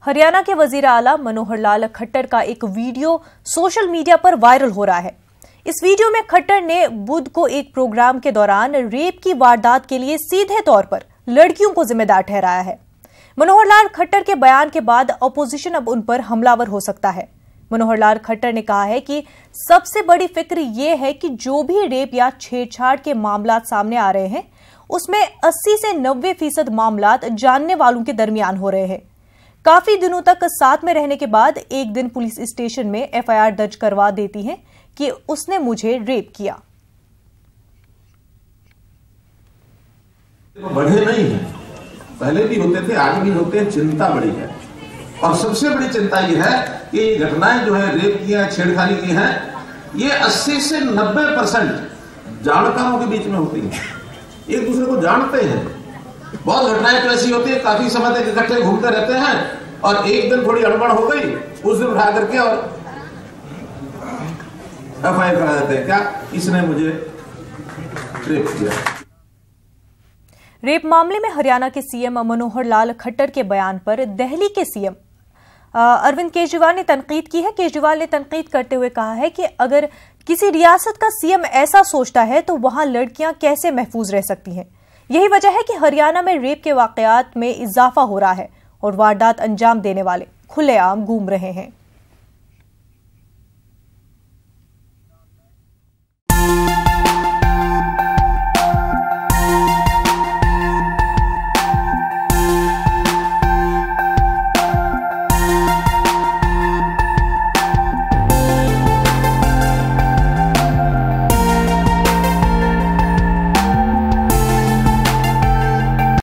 हरियाणा के वजीर आला मनोहर लाल खट्टर का एक वीडियो सोशल मीडिया पर वायरल हो रहा है। इस वीडियो में खट्टर ने बुध को एक प्रोग्राम के दौरान रेप की वारदात के लिए सीधे तौर पर लड़कियों को जिम्मेदार ठहराया है। मनोहर लाल खट्टर के बयान के बाद अपोजिशन अब उन पर हमलावर हो सकता है। मनोहर लाल खट्टर ने कहा है कि सबसे बड़ी फिक्र यह है कि जो भी रेप या छेड़छाड़ के मामला सामने आ रहे हैं उसमें 80 से 90% मामला जानने वालों के दरमियान हो रहे हैं। काफी दिनों तक साथ में रहने के बाद एक दिन पुलिस स्टेशन में एफआईआर दर्ज करवा देती है कि उसने मुझे रेप किया। बढ़े नहीं है, पहले भी होते थे, आज भी होते हैं। चिंता बड़ी है और सबसे बड़ी चिंता यह है कि ये घटनाएं जो है रेप की है, छेड़खानी की हैं, ये 80 से 90% जानकारों के बीच में होती है, एक दूसरे को जानते हैं। बहुत घटनाएं तो ऐसी होती है, काफी समय तक इकट्ठे घूमते रहते हैं और एक दिन थोड़ी अड़बड़ हो गई, उस दिन उठा करके और एफआईआर करा देते हैं, क्या इसने मुझे रेप किया। रेप मामले में हरियाणा के सीएम मनोहर लाल खट्टर के बयान पर दिल्ली के सीएम अरविंद केजरीवाल ने तनकीद की है। केजरीवाल ने तनकीद करते हुए कहा है कि अगर किसी रियासत का सीएम ऐसा सोचता है तो वहां लड़कियां कैसे महफूज रह सकती हैं। यही वजह है कि हरियाणा में रेप के वाकयात में इजाफा हो रहा है और वारदात अंजाम देने वाले खुलेआम घूम रहे हैं।